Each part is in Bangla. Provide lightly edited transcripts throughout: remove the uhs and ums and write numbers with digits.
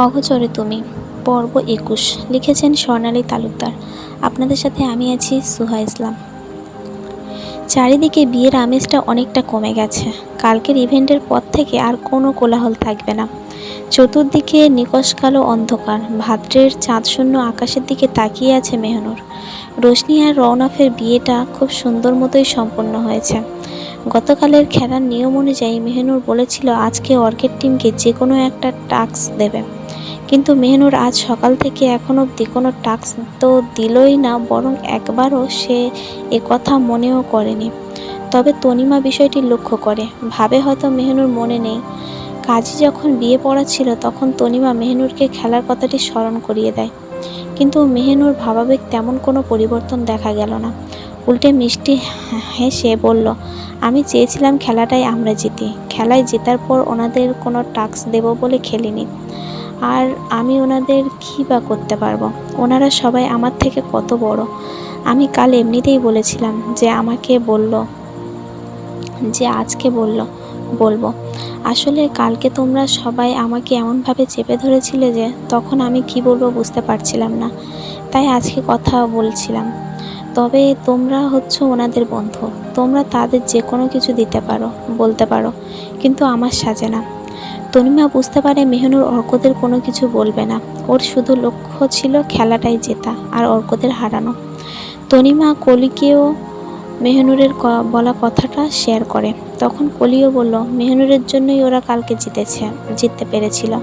অগোচরে তুমি, পর্ব ২১, লিখেছেন স্বর্ণালী তালুকদার। আপনাদের সাথে আমি আছি সুহা ইসলাম। চারিদিকে বিয়ের আমেজটা অনেকটা কমে গেছে। কালকের ইভেন্টের পর থেকে আর কোনো কোলাহল থাকবে না। চতুর্দিকে নিকষ কালো অন্ধকার। ভাদ্রের চাঁদশূন্য আকাশের দিকে তাকিয়ে আছে মেহনুর। রোশনি আর রওনাফের বিয়েটা খুব সুন্দর মতোই সম্পন্ন হয়েছে। গতকালের খেলার নিয়ম অনুযায়ী মেহনুর বলেছিল আজকে অর্কের টিমকে যে কোনো একটা টাস্ক দেবে, কিন্তু মেহনুর আজ সকাল থেকে এখন অবধি কোনো টাস্ক তো দিলই না, বরং একবারও সে কথা মনেও করেনি। তবে তনিমা বিষয়টি লক্ষ্য করে, ভাবে হয়তো মেহনুর মনে নেই। কাজী যখন বিয়ে পড়া ছিল তখন তনিমা মেহনুরকে খেলার কথাটি স্মরণ করিয়ে দেয়, কিন্তু মেহনুর ভাবাবেগ তেমন কোনো পরিবর্তন দেখা গেল না। উল্টে মিষ্টি হেসে বলল, আমি চেয়েছিলাম খেলাটাই আমরা জিতি। খেলায় জেতার পর ওনাদের কোনো টাস্ক দেব বলে খেলিনি। আর আমি ওনাদের কী বা করতে পারবো? ওনারা সবাই আমার থেকে কত বড়। আমি কাল এমনিতেই বলেছিলাম যে আজকে বলবো। আসলে কালকে তোমরা সবাই আমাকে এমনভাবে চেপে ধরেছিলে যে তখন আমি কি বলবো বুঝতে পারছিলাম না, তাই আজকে কথা বলছিলাম। তবে তোমরা হচ্ছ ওনাদের বন্ধু, তোমরা তাদের যে কোনো কিছু দিতে পারো, বলতে পারো, কিন্তু আমার সাজে না। তনিমা বুঝতে পারে মেহনুর অর্কদের কোনো কিছু বলবে না। ওর শুধু লক্ষ্য ছিল খেলাটাই জেতা আর অর্কদের হারানো। তনিমা কলিকেও মেহনুরের বলা কথাটা শেয়ার করে। তখন কলিও বলল, মেহনুরের জন্যই ওরা কালকে জিততে পেরেছিল।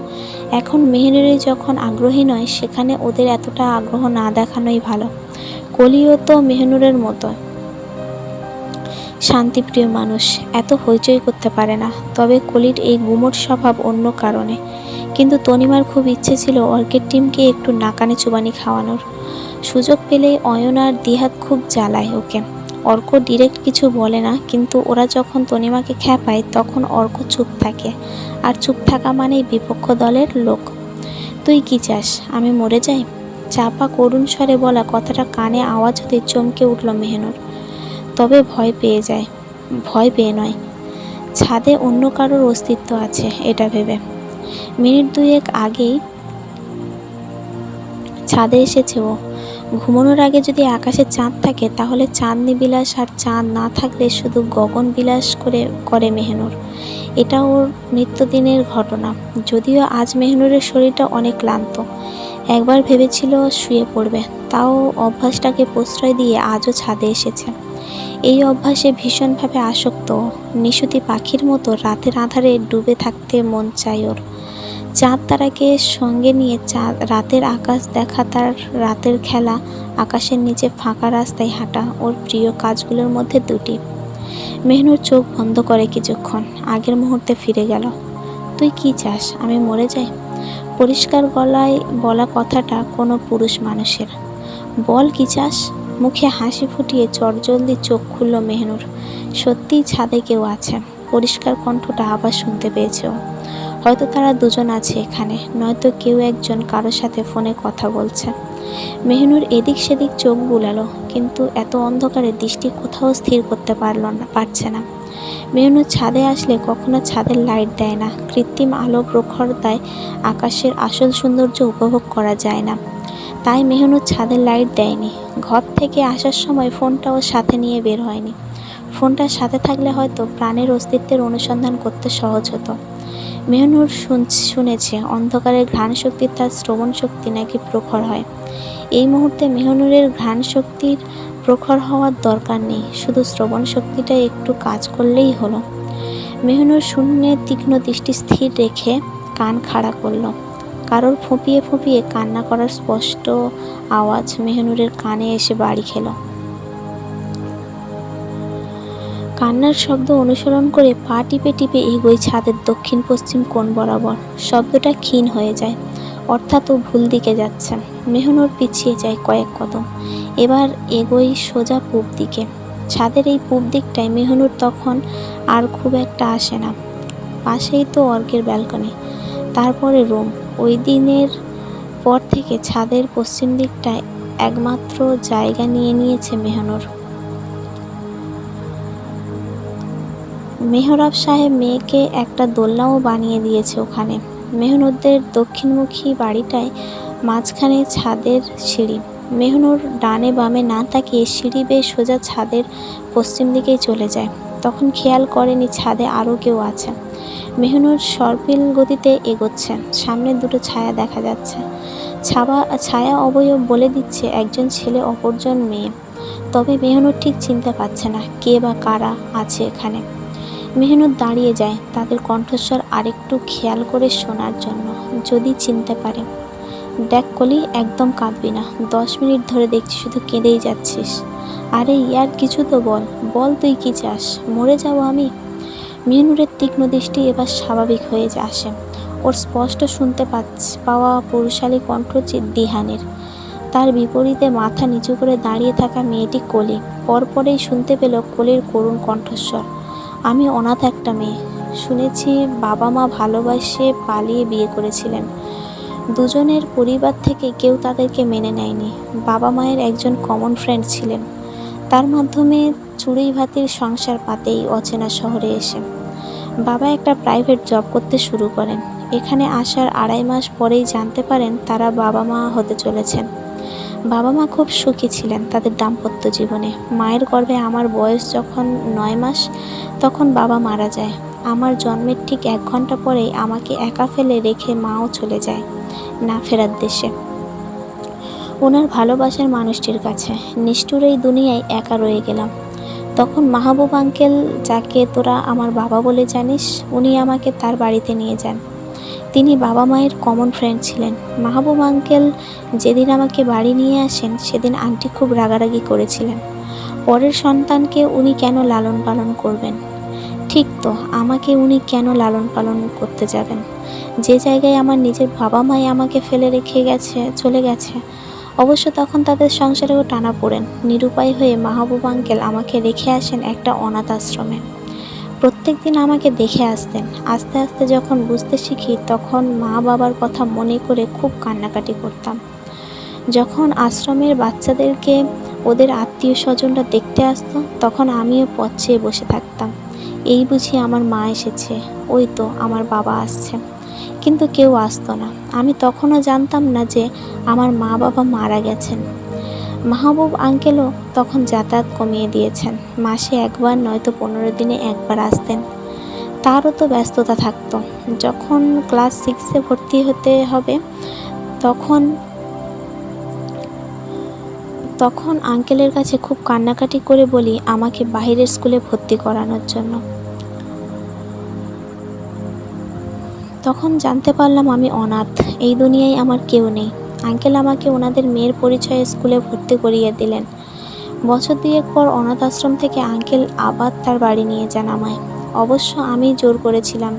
এখন মেহনুরে যখন আগ্রহী নয়, সেখানে ওদের এতটা আগ্রহ না দেখানোই ভালো। কলিও তো মেহনুরের মতো শান্তিপ্রিয় মানুষ, এত হইচই করতে পারে না। তবে কলির এই গুমোট স্বভাব অন্য কারণে। কিন্তু তনিমার খুব ইচ্ছে ছিল অর্কের টিমকে একটু নাকানি চুবানি খাওয়ানোর। সুযোগ পেলেই অয়ন আর দিহাত খুব জ্বালায় ওকে। অর্ক ডিরেক্ট কিছু বলে না, কিন্তু ওরা যখন তনিমাকে খ্যাপায় তখন অর্ক চুপ থাকে, আর চুপ থাকা মানেই বিপক্ষ দলের লোক। তুই কি চাস, আমি মরে যাই? চাপা করুণ স্বরে বলা কথাটা কানে আওয়াজ হতে চমকে উঠল মেহনুর। তবে ভয় পেয়ে নয়, ছাদে অন্য কারোর অস্তিত্ব আছে এটা ভেবে। মিনিট দুয়েক আগেই ছাদে এসেছে ও। ঘুমানোর আগে যদি আকাশে চাঁদ থাকে তাহলে চাঁদনি বিলাস, আর চাঁদ না থাকলে শুধু গগন বিলাস করে মেহনুর। এটা ওর নিত্যদিনের ঘটনা। যদিও আজ মেহনুরের শরীরটা অনেক ক্লান্ত। একবার ভেবেছিল শুয়ে পড়বে, তাও অভ্যাসটাকে প্রশ্রয় দিয়ে আজও ছাদে এসেছে। এই অভ্যাসে ভীষণভাবে আসক্ত। নিশুতি পাখির মতো রাতের আঁধারে ডুবে থাকতে মন চায় ওর। চাঁদ তারাকে সঙ্গে নিয়ে রাতের আকাশ দেখা, তার রাতের খেলা, আকাশের নিচে ফাঁকা রাস্তায় হাঁটা ওর প্রিয় কাজগুলোর মধ্যে দুটি। মেহনুর চোখ বন্ধ করে কিছুক্ষণ, আগের মুহূর্তে ফিরে গেল। তুই কি চাস, আমি মরে যাই? পরিষ্কার গলায় বলা কথাটা কোনো পুরুষ মানুষের। বল কি চাস? মুখে হাসি ফুটিয়ে চটজলদি চোখ খুলল মেহনুর। সত্যিই ছাদে কেউ আছে। পরিষ্কার কণ্ঠটা আবার শুনতে পেয়েছে ও। হয়তো তারা দুজন আছে এখানে, নয়তো কেউ একজন কারোর সাথে ফোনে কথা বলছে। মেহনুর এদিক সেদিক চোখ বুলালো, কিন্তু এত অন্ধকারে দৃষ্টি কোথাও স্থির করতে পারছে না। মেহনুর ছাদে আসলে কখনো ছাদের লাইট দেয় না। কৃত্রিম আলো প্রখরতায় আকাশের আসল সৌন্দর্য উপভোগ করা যায় না। তাই মেহনুর ছাদের লাইট দেয়নি। ঘর থেকে আসার সময় ফোনটাও সাথে নিয়ে বের হয়নি। ফোনটার সাথে থাকলে হয়তো প্রাণের অস্তিত্বের অনুসন্ধান করতে সহজ হতো। মেহনুর শুনেছে অন্ধকারের ঘ্রাণ শক্তি তার শ্রবণ শক্তি নাকি প্রখর হয়। এই মুহূর্তে মেহনুরের ঘ্রাণ শক্তির প্রখর হওয়ার দরকার নেই, শুধু শ্রবণ শক্তিটা একটু কাজ করলেই হলো। মেহনুর শূন্যে তীক্ষ্ণ দৃষ্টি স্থির রেখে কান খাড়া করল। কারোর ফুঁপিয়ে ফুঁপিয়ে কান্না করার স্পষ্ট আওয়াজ মেহনুরের কানে এসে বাড়ি খেল। কান্নার শব্দ অনুসরণ করে পা টিপে টিপে এগোয় ছাদের দক্ষিণ পশ্চিম কোণ বরাবর। শব্দটা ক্ষীণ হয়ে যায়, অর্থাৎ ও ভুল দিকে যাচ্ছে। মেহনুর পিছিয়ে যায় কয়েক কদম। এবার এগোয় সোজা পূব দিকে। ছাদের এই পূব দিকটায় মেহনুর তখন আর খুব একটা আসে না। পাশেই তো অর্কের ব্যালকনি, তারপরে রুম। ওই দিনের পর থেকে ছাদের পশ্চিম দিকটায় একমাত্র জায়গা নিয়ে নিয়েছে মেহনুর। মেহরাব সাহেব মেয়েকে একটা দোলনাও বানিয়ে দিয়েছে ওখানে। মেহনুরদের দক্ষিণমুখী বাড়িটায় মাঝখানে ছাদের সিঁড়ি। মেহনুর ডানে বামে না তাকিয়ে সিঁড়ি বেয়ে সোজা ছাদের পশ্চিম দিকেই চলে যায়। তখন খেয়াল করেনি ছাদে আরও কেউ আছে। মেহনুর সর্পিল গতিতে এগোচ্ছে। সামনে দুটো ছায়া দেখা যাচ্ছে। ছায়া অবয়ব বলে দিচ্ছে একজন ছেলে অপরজন মেয়ে। তবে মেহনুর ঠিক চিনতে পারছে না কে বা কারা আছে এখানে। মেহনুর দাঁড়িয়ে যায় তাদের কণ্ঠস্বর আরেকটু খেয়াল করে শোনার জন্য, যদি চিনতে পারে। দেখ কলি, একদম কাঁদবি না। 10 মিনিট ধরে দেখছি শুধু কেঁদেই যাচ্ছিস। আরে ইয়ার কিছু তো বল, বল তুই কি চাস? মরে যাব আমি? মেহনুরের তীক্ষ্ণ দৃষ্টি এবার স্বাভাবিক হয়ে আসে। ওর স্পষ্ট শুনতে পাওয়া পুরুষালী কণ্ঠ দিহানের। তার বিপরীতে মাথা নিচু করে দাঁড়িয়ে থাকা মেয়েটি কলি। পরপরেই শুনতে পেল কলির করুণ কণ্ঠস্বর। আমি অনাথ একটা মেয়ে। শুনেছি বাবা মা ভালোবাসে পালিয়ে বিয়ে করেছিলেন। দুজনের পরিবার থেকে কেউ তাদেরকে মেনে নেয়নি। বাবা মায়ের একজন কমন ফ্রেন্ড ছিলেন। তার মাধ্যমে চুড়ি ভাতির সংসার পাতেই অচেনা শহরে এসে বাবা একটা প্রাইভেট জব করতে শুরু করেন। এখানে আসার 2.5 মাস পরেই জানতে পারেন তারা বাবা মা হতে চলেছেন। বাবা মা খুব সুখী ছিলেন তাদের দাম্পত্য জীবনে। মায়ের গর্ভে আমার বয়স যখন 9 মাস, তখন বাবা মারা যায়। আমার জন্মের ঠিক 1 ঘন্টা পরেই আমাকে একা ফেলে রেখে মাও চলে যায় না ফেরার দেশে, ওনার ভালোবাসার মানুষটির কাছে। নিষ্ঠুর এই দুনিয়ায় একা রয়ে গেলাম। তখন মাহবুব আঙ্কেল, যাকে তোরা আমার বাবা বলে জানিস, উনি আমাকে তার বাড়িতে নিয়ে যান। তিনি বাবা মায়ের কমন ফ্রেন্ড ছিলেন। মাহবুব আঙ্কেল যেদিন আমাকে বাড়ি নিয়ে আসেন সেদিন আন্টি খুব রাগারাগি করেছিলেন। পরের সন্তানকে উনি কেন লালন পালন করবেন? ঠিক তো, আমাকে উনি কেন লালন পালন করতে যাবেন? যে জায়গায় আমার নিজের বাবা মাই আমাকে ফেলে রেখে চলে গেছে। অবশ্য তখন তাদের সংসারেও টানাপোড়েন। নিরুপায় হয়ে মাহবুব আঙ্কেল আমাকে রেখে আসেন একটা অনাথ আশ্রমে। প্রত্যেক দিন আমাকে দেখে আসতেন। আস্তে আস্তে যখন বুঝতে শিখি তখন মা বাবার কথা মনে করে খুব কান্নাকাটি করতাম। যখন আশ্রমের বাচ্চাদেরকে ওদের আত্মীয় স্বজনরা দেখতে আসতো তখন আমিও পথ চেয়ে বসে থাকতাম। এই বুঝি আমার মা এসেছে, ওই তো আমার বাবা আসছে। কিন্তু কেউ আসতো না। আমি তখনও জানতাম না যে আমার মা বাবা মারা গেছেন। মাহবুব আঙ্কেলও তখন যাতায়াত কমিয়ে দিয়েছেন। মাসে একবার নয়তো 15 দিনে একবার আসতেন। তারও তো ব্যস্ততা থাকতো। যখন ক্লাস 6-এ ভর্তি হতে হবে তখন আঙ্কেলের কাছে খুব কান্নাকাটি করে বলি আমাকে বাইরের স্কুলে ভর্তি করানোর জন্য। তখন জানতে পারলাম আমি অনাথ, এই দুনিয়ায় আমার কেউ নেই। আঙ্কেল আমাকে ওনাদের মেয়ের পরিচয়ে স্কুলে ভর্তি করিয়ে দিলেন। বছর 2 পর অনাথ আশ্রম থেকে আঙ্কেল আবার তার বাড়ি নিয়ে যান আমায়। অবশ্য আমি জোর করেছিলাম।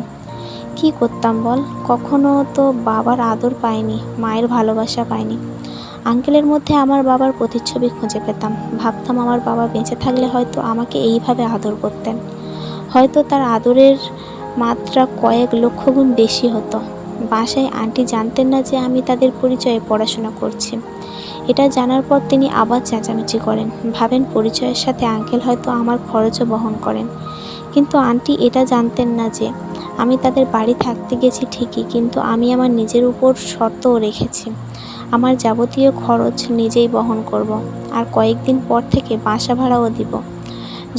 কি করতাম বল? কখনো তো বাবার আদর পাইনি, মায়ের ভালোবাসা পাইনি। আঙ্কেলের মধ্যে আমার বাবার প্রতিচ্ছবি খুঁজে পেতাম। ভাবতাম আমার বাবা বেঁচে থাকলে হয়তো আমাকে এইভাবে আদর করতেন। হয়তো তার আদরের মাত্রা কয়েক লক্ষ গুণ বেশি হতো। বাসায় আন্টি জানতেন না যে আমি তাদের পরিচয়ে পড়াশোনা করছি। এটা জানার পর তিনি আবার চেঁচামেচি করেন। ভাবেন পরিচয়ের সাথে আঙ্কেল হয়তো আমার খরচও বহন করেন। কিন্তু আন্টি এটা জানতেন না যে আমি তাদের বাড়ি থাকতে গেছি ঠিকই, কিন্তু আমি আমার নিজের উপর শর্তও রেখেছি। আমার যাবতীয় খরচ নিজেই বহন করব, আর কয়েকদিন পর থেকে বাসা ভাড়াও দিব।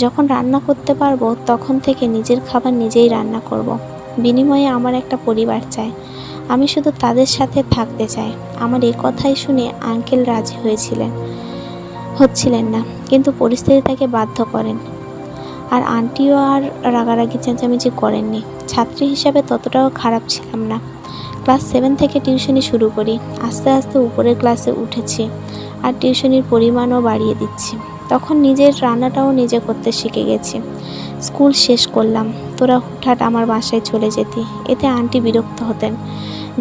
যখন রান্না করতে পারবো তখন থেকে নিজের খাবার নিজেই রান্না করব। বিনিময়ে আমার একটা পরিবার চাই। আমি শুধু তাদের সাথে থাকতে চাই। আমার এই কথাই শুনে আঙ্কেল রাজি হচ্ছিলেন না, কিন্তু পরিস্থিতি তাকে বাধ্য করেন। আর আন্টিও আর রাগারাগি চেঁচামেচি করেননি। ছাত্রী হিসাবে ততটাও খারাপ ছিলাম না। ক্লাস 7 থেকে টিউশনি শুরু করি। আস্তে আস্তে উপরের ক্লাসে উঠেছি আর টিউশনির পরিমাণও বাড়িয়ে দিচ্ছি। তখন নিজের রান্নাটাও নিজে করতে শিখে গেছি। স্কুল শেষ করলাম, তোরা হুটহাট আমার বাসায় চলে যেতি। এতে আন্টি বিরক্ত হতেন।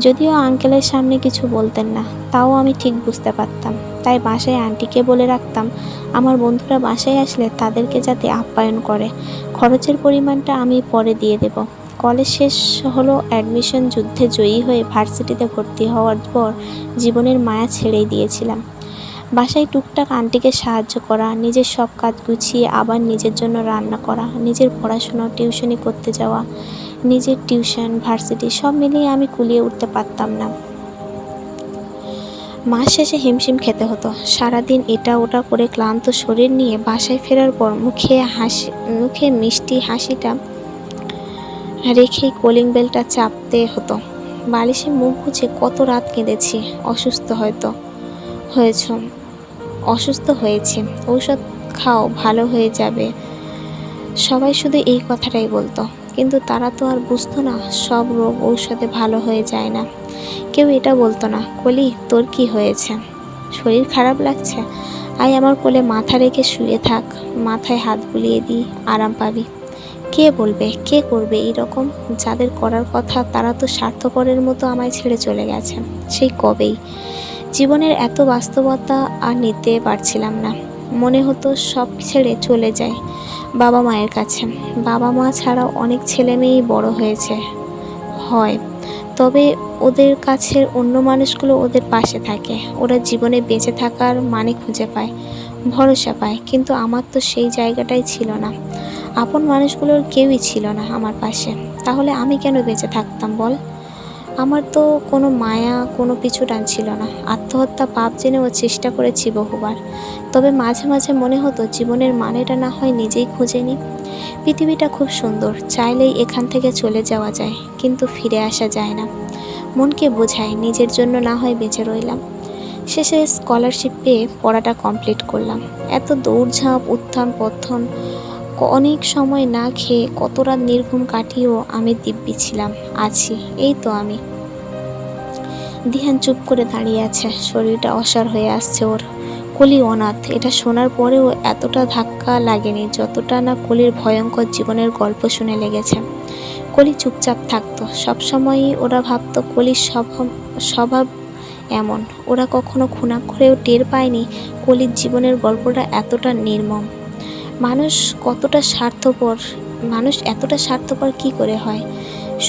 যদিও আঙ্কেলের সামনে কিছু বলতেন না, তাও আমি ঠিক বুঝতে পারতাম। তাই বাসায় আন্টিকে বলে রাখতাম আমার বন্ধুরা বাসায় আসলে তাদেরকে যাতে আপ্যায়ন করে। খরচের পরিমাণটা আমি পরে দিয়ে দেব। কলেজ শেষ হলো। অ্যাডমিশন যুদ্ধে জয়ী হয়ে ভার্সিটিতে ভর্তি হওয়ার পর জীবনের মায়া ছেড়েই দিয়েছিলাম। বাসায় টুকটাক আন্টিকে সাহায্য করা, নিজের সব কাজ গুছিয়ে আবার নিজের জন্য রান্না করা, নিজের পড়াশোনা টিউশনি করতে যাওয়া, নিজের টিউশন, ভার্সিটি সব মিলিয়ে আমি কুলিয়ে উঠতে পারতাম না। মাস শেষে হিমশিম খেতে হতো। সারাদিন এটা ওটা করে ক্লান্ত শরীর নিয়ে বাসায় ফেরার পর মুখে মিষ্টি হাসিটা রেখেই কলিং বেলটা চাপতে হতো। বালিশে মুখ গুজে কত রাত কেঁদেছি। হয়েছ অসুস্থ হয়েছি, ঔষধ খাও, ভালো হয়ে যাবে। সবাই শুধু এই কথাটাই বলতো, কিন্তু তারা তো আর বুঝতো না সব রোগ ঔষধে ভালো হয়ে যায় না। কেউ এটা বলতো না, কলি তোর কি হয়েছে, শরীর খারাপ লাগছে, আয় আমার কোলে মাথা রেখে শুয়ে থাক, মাথায় হাত বুলিয়ে দিই, আরাম পাবি। কে বলবে, কে করবে এইরকম? যাদের করার কথা তারা তো স্বার্থপরের মতো আমায় ছেড়ে চলে গেছে সেই কবেই। জীবনের এত বাস্তবতা আর নিতে পারছিলাম না। মনে হতো সব ছেড়ে চলে যায় বাবা মায়ের কাছে। বাবা মা ছাড়াও অনেক ছেলে মেয়েই বড় হয়েছে হয়, তবে ওদের কাছের অন্য মানুষগুলো ওদের পাশে থাকে। ওরা জীবনে বেঁচে থাকার মানে খুঁজে পায়, ভরসা পায়। কিন্তু আমার তো সেই জায়গাটাই ছিল না। আপন মানুষগুলোর কেউই ছিল না আমার পাশে। তাহলে আমি কেন বেঁচে থাকতাম বল? আমার তো কোনো মায়া, কোনো পিছু টান ছিল না। আত্মহত্যা পাপ জেনেও চেষ্টা করেছি বহুবার। তবে মাঝে মাঝে মনে হতো জীবনের মানেটা না হয় নিজেই খুঁজে নিই। পৃথিবীটা খুব সুন্দর, চাইলেই এখান থেকে চলে যাওয়া যায়, কিন্তু ফিরে আসা যায় না। মনকে বোঝায় নিজের জন্য না হয় বেঁচে রইলাম। শেষে স্কলারশিপ পেয়ে পড়াটা কমপ্লিট করলাম। এত দৌড়ঝাঁপ, উত্থান পতন, অনেক সময় না খেয়ে কত রাত নির্ঘুম কাটিয়েও আমি দিব্যি ছিলাম, আছি, এই তো আমি। দিহান চুপ করে দাঁড়িয়ে আছে, শরীরটা অসাড় হয়ে আসছে ওর। কলি অনাথ, এটা শোনার পরেও এতটা ধাক্কা লাগেনি যতটা না কলির ভয়ঙ্কর জীবনের গল্প শুনে লেগেছে। কলি চুপচাপ থাকতো, সবসময়ই ওরা ভাবতো কলির স্বভাব এমন। ওরা কখনো খুনাক্ষরেও টের পায়নি কলির জীবনের গল্পটা এতটা নির্মম। মানুষ এতটা স্বার্থপর কি করে হয়?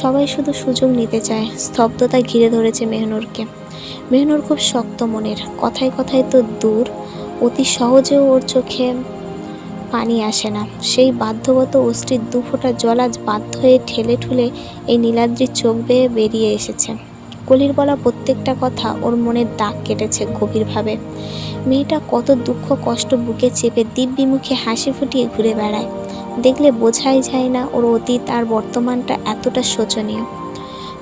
সবাই শুধু সুযোগ নিতে চায়। স্তব্ধতা ঘিরে ধরেছে মেহনুরকে। মেহনুর খুব শক্ত মনের, কথায় কথায় তো দূর, অতি সহজেও ওর চোখে পানি আসে না। সেই বাধ্যগত অশ্রির দুফোঁটা জল আজ বাধ্য হয়ে ঠেলে ঠুলে এই নীলাদ্রির চোখ বেয়ে বেরিয়ে এসেছে। কলির বলা প্রত্যেকটা কথা ওর মনের দাগ কেটেছে গভীরভাবে। মেয়েটা কত দুঃখ কষ্ট বুকে চেপে দিব্যি মুখে হাসি ফুটিয়ে ঘুরে বেড়ায়। দেখলে বোঝাই যায় না ওর অতীত আর বর্তমানটা এতটা শোচনীয়।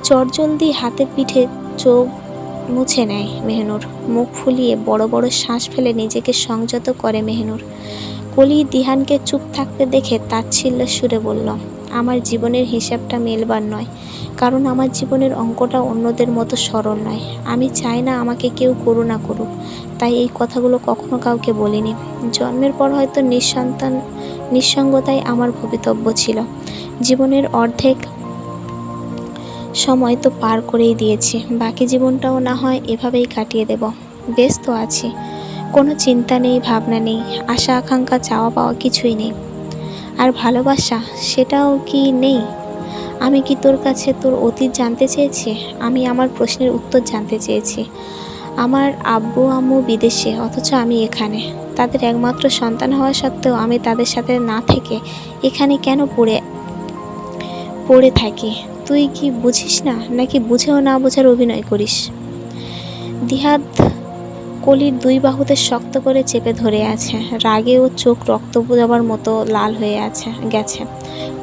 চটজলদি হাতের পিঠে চোখ মুছে নেয় মেহনুর। মুখ ফুলিয়ে বড় বড় শ্বাস ফেলে নিজেকে সংযত করে মেহনুর। কলি দিহানকে চুপ থাকতে দেখে তাচ্ছিল্যের সুরে বলল, আমার জীবনের হিসাবটা মেলবার নয়, কারণ আমার জীবনের অঙ্কটা অন্যদের মতো সরল নয়। আমি চাই না আমাকে কেউ করুণা করুক, তাই এই কথাগুলো কখনো কাউকে বলিনি। জন্মের পর হয়তো নিঃসঙ্গতাই আমার ভবিতব্য ছিল। জীবনের অর্ধেক সময় তো পার করেই দিয়েছি, বাকি জীবনটাও না হয় এভাবেই কাটিয়ে দেব। বেশ তো আছি, কোনো চিন্তা নেই, ভাবনা নেই, আশা আকাঙ্ক্ষা চাওয়া পাওয়া কিছুই নেই। আর ভালোবাসা, সেটাও কি নেই? আমি কি তোর কাছে তোর অতীত জানতে চেয়েছি? আমি আমার প্রশ্নের উত্তর জানতে চেয়েছি। আমার আব্বু আম্মু বিদেশে, অথচ আমি এখানে। তাদের একমাত্র সন্তান হওয়া সত্ত্বেও আমি তাদের সাথে না থেকে এখানে কেন পড়ে থাকি? তুই কি বুঝিস না, নাকি বুঝেও না বোঝার অভিনয় করিস? দিহাত কলির দুই বাহুতে শক্ত করে চেপে ধরে আছে। রাগে ও চোখ রক্ত যাবার মতো লাল হয়ে গেছে।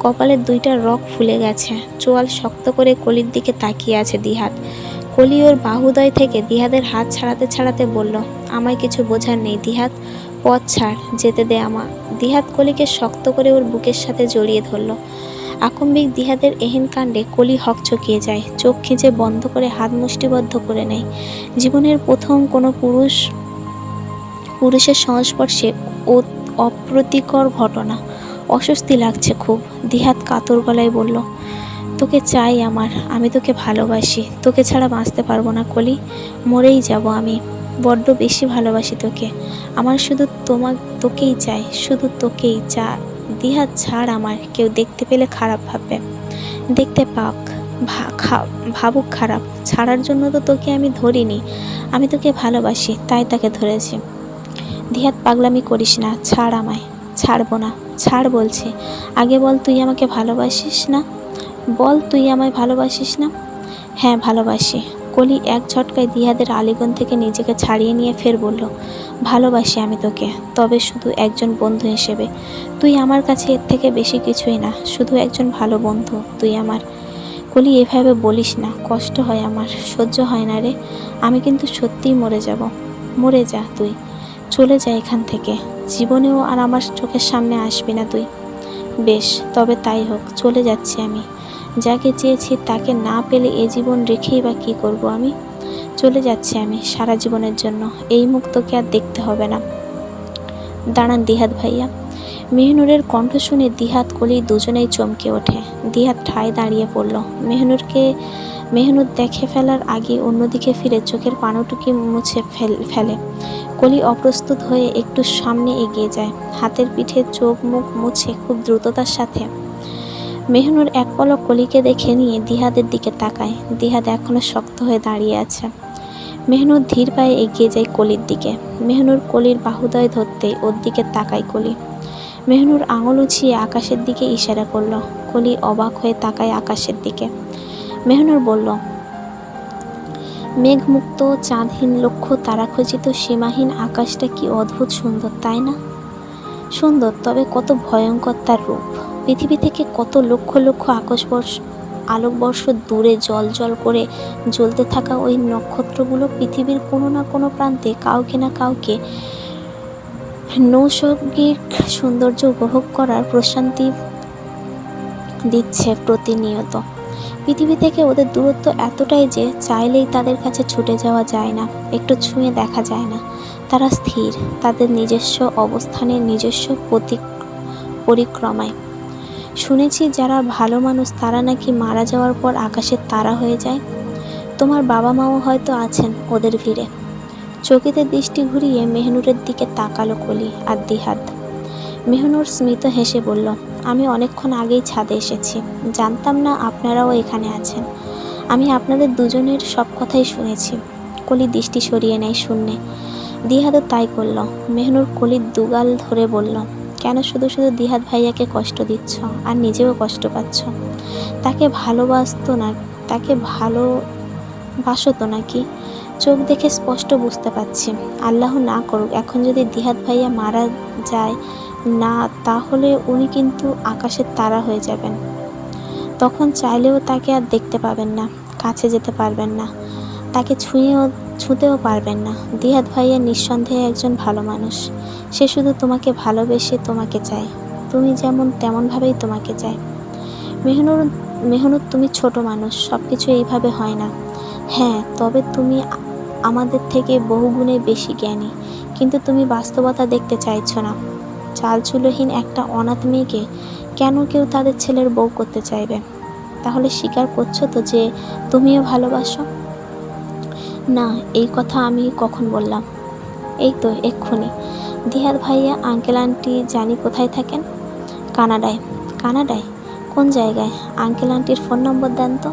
কপালের দুইটা রগ ফুলে গেছে। চোয়াল শক্ত করে কলির দিকে তাকিয়ে আছে দিহাত। কলি ওর বাহুদয় থেকে দিহাদের হাত ছাড়াতে ছাড়াতে বলল, আমায় কিছু বোঝার নেই দিহাত, পথ ছাড়, যেতে দে আমা। দিহাত কলিকে শক্ত করে ওর বুকের সাথে জড়িয়ে ধরল। আকম্বিক দিহাদের এহেন কাণ্ডে কলি হকচকিয়ে যায়, চোখ খিঁচে বন্ধ করে হাত মুষ্টিবদ্ধ করে নেয়। জীবনের প্রথম কোনো পুরুষের সংস্পর্শে অপ্রীতিকর ঘটনা। অস্বস্তি লাগছে খুব। দিহাত কাতর গলায় বলল, তোকে চাই আমার, আমি তোকে ভালোবাসি, তোকে ছাড়া বাঁচতে পারবো না কলি, মরেই যাব আমি। বড্ড বেশি ভালোবাসি তোকে। আমার শুধু তোকেই চাই, শুধু তোকেই দিহাত ছাড় আমার, কেউ দেখতে পেলে খারাপ ভাববে। দেখতে পাক, ভাবুক খারাপ, ছাড়ার জন্য তো তোকে আমি ধরিনি। আমি তোকে ভালোবাসি, তাই তাকে ধরেছি। দিহাত পাগলামি করিস না, ছাড় আমায়। ছাড়বো না, ছাড় বলছি। আগে বল, তুই আমাকে ভালোবাসিস না? বল, তুই আমায় ভালোবাসিস না? হ্যাঁ, ভালোবাসি। কলি এক ঝটকায় দিহাদের আলিঙ্গন থেকে নিজেকে ছাড়িয়ে নিয়ে ফের বলল, ভালোবাসি আমি তোকে, তবে শুধু একজন বন্ধু হিসেবে। তুই আমার কাছে এর থেকে বেশি কিছুই না, শুধু একজন ভালো বন্ধু তুই আমার। কলি, এভাবে বলিস না, কষ্ট হয় আমার, সহ্য হয় না রে। আমি কিন্তু সত্যিই মরে যাব। মরে যা তুই, চলে যা এখান থেকে, জীবনেও আর আমার চোখের সামনে আসবি না তুই। বেশ, তবে তাই হোক, চলে যাচ্ছি আমি। যাকে চেয়েছি তাকে না পেলে এ জীবন রেখেই বা কী করবো আমি? চলে যাচ্ছি আমি সারা জীবনের জন্য, এই মুখ তোকে আর দেখতে হবে না। দাঁড়ান দিহাত ভাইয়া। মেহনুরের কণ্ঠ শুনে দিহাত কলি দুজনেই চমকে ওঠে। দিহাত ঠায় দাঁড়িয়ে পড়ল। মেহনুর দেখে ফেলার আগে অন্যদিকে ফিরে চোখের পানটুকি মুছে ফেলে। কলি অপ্রস্তুত হয়ে একটু সামনে এগিয়ে যায়, হাতের পিঠে চোখ মুখ মুছে খুব দ্রুততার সাথে। মেহনুর এক পলক কলিকে দেখে নিয়ে দিহাদের দিকে তাকায়। দিহাদ এখনো শক্ত হয়ে দাঁড়িয়ে আছে। মেহনুর ধীর পায়ে এগিয়ে যায় কলির দিকে। মেহনুর কলির বাহুদয় ধরতেই ওর দিকে তাকায় কলি। মেহনুর আঙুল উঁচিয়ে আকাশের দিকে ইশারা করল। কলি অবাক হয়ে তাকায় আকাশের দিকে। মেহনুর বলল, মেঘমুক্ত চাঁদহীন লক্ষ্য তারাখচিত সীমাহীন আকাশটা কি অদ্ভুত সুন্দর, তাই না? সুন্দর, তবে কত ভয়ঙ্কর তার রূপ। পৃথিবী থেকে কত লক্ষ লক্ষ আলোকবর্ষ দূরে জল জল করে জ্বলতে থাকা ওই নক্ষত্রগুলো পৃথিবীর কোনো না কোনো প্রান্তে কাউকে না কাউকে নৈসর্গিক সৌন্দর্য উপভোগ করার প্রশান্তি দিচ্ছে প্রতিনিয়ত। পৃথিবী থেকে ওদের দূরত্ব এতটাই যে চাইলেই তাদের কাছে ছুটে যাওয়া যায় না, একটু ছুঁয়ে দেখা যায় না। তারা স্থির, তাদের নিজস্ব অবস্থানে, নিজস্ব পরিক্রমায়। শুনেছি যারা ভালো মানুষ তারা নাকি মারা যাওয়ার পর আকাশের তারা হয়ে যায়। তোমার বাবা মাও হয়তো আছেন ওদের ভিড়ে। চকিতে দৃষ্টি ঘুরিয়ে মেহনুরের দিকে তাকালো কলি আর দিহাদ। মেহনুর স্মিত হেসে বলল, আমি অনেকক্ষণ আগেই ছাদে এসেছি, জানতাম না আপনারাও এখানে আছেন। আমি আপনাদের দুজনের সব কথাই শুনেছি। কলি দৃষ্টি সরিয়ে নেয় শূন্যে। দিহাদও তাই করল। মেহনুর কলির দুগাল ধরে বলল, কেন শুধু শুধু দিহাদ ভাইয়াকে কষ্ট দিচ্ছ আর নিজেও কষ্ট পাচ্ছ? তাকে ভালোবাসো তো নাকি? চোখ দেখে স্পষ্ট বুঝতে পারছি। আল্লাহ না করুক এখন যদি দিহাদ ভাইয়া মারা যায় না, তাহলে উনি কিন্তু আকাশের তারা হয়ে যাবেন। তখন চাইলেও তাকে আর দেখতে পাবেন না, কাছে যেতে পারবেন না, তাকে ছুঁতেও পারবেন না। দিহাদ ভাইয়া নিঃসন্দেহে একজন ভালো মানুষ। সে শুধু তোমাকে ভালোবেসে তোমাকে চায়, তুমি যেমন তেমনভাবেই তোমাকে চায়। মেহনুর, তুমি ছোট মানুষ, সব কিছু এইভাবে হয় না। হ্যাঁ, তবে তুমি আমাদের থেকে বহুগুণে বেশি জ্ঞানী, কিন্তু তুমি বাস্তবতা দেখতে চাইছো না। চালচুলোহীন একটা অনাথ মেয়েকে কেন কেউ তাদের ছেলের বউ করতে চাইবে? তাহলে স্বীকার করছো তো যে তুমিও ভালোবাসো? না, এই কথা আমি কখন বললাম? এই তো এক্ষুনি। দিহাদ ভাইয়া আঙ্কেল আন্টি জানি কোথায় থাকেন? কানাডায়। কানাডায়? কোন জায়গায়? আঙ্কেল আন্টির ফোন নম্বর দেন তো।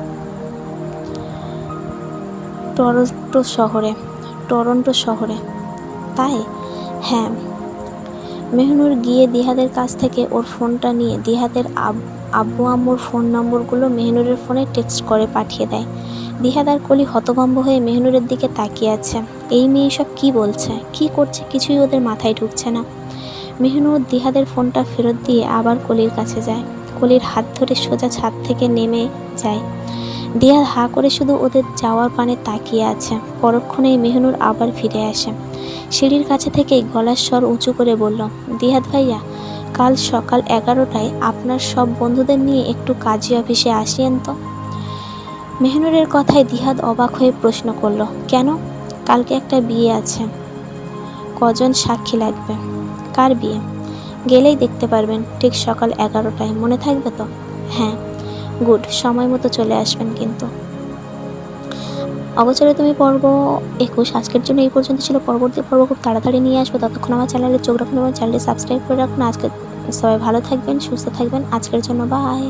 টরন্টো শহরে। তাই? হ্যাঁ। মেহনুর গিয়ে দিহাদের কাছ থেকে ওর ফোনটা নিয়ে দিহাদের আব্বু আম্মুর ফোন নম্বরগুলো মেহনুরের ফোনে টেক্সট করে পাঠিয়ে দেয়। দিহাদ আর কলি হতভম্ব হয়ে মেহনুরের দিকে তাকিয়ে আছে। এই মেয়ে সব কী বলছে, কী করছে, কিছুই ওদের মাথায় ঢুকছে না। মেহনুর দিহাদের ফোনটা ফেরত দিয়ে আবার কলির কাছে যায়। কলির হাত ধরে সোজা ছাদ থেকে নেমে যায়। দিহাদ হা করে শুধু ওদের যাওয়ার পানে তাকিয়ে আছে। পরক্ষণেই মেহনুর আবার ফিরে আসে। সিঁড়ির কাছে থেকেই গলার স্বর উঁচু করে বলল, দিহাদ ভাইয়া, কাল সকাল 11টায় আপনার সব বন্ধুদের নিয়ে একটু কাজী অফিসে আসিয়েন তো। মেহনুরের কথায় দিহাদ অবাক হয়ে প্রশ্ন করল, কেন? কালকে একটা বিয়ে আছে। কজন সাক্ষী লাগবে? কার বিয়ে? গেলেই দেখতে পারবেন, ঠিক সকাল 11টায়। মনে থাকবে তো? হ্যাঁ। গুড, সময় মতো চলে আসবেন কিন্তু। অগোচরে তুমি পর্ব 21 আজকের জন্য এই পর্যন্ত ছিল। পরবর্তী পর্ব খুব তাড়াতাড়ি নিয়ে আসবো। ততক্ষণ আমার চ্যানেলে চোখ রাখুন এবং চ্যানেলটি সাবস্ক্রাইব করে রাখুন। সবাই ভালো থাকবেন, সুস্থ থাকবেন। আজকের জন্য বাই।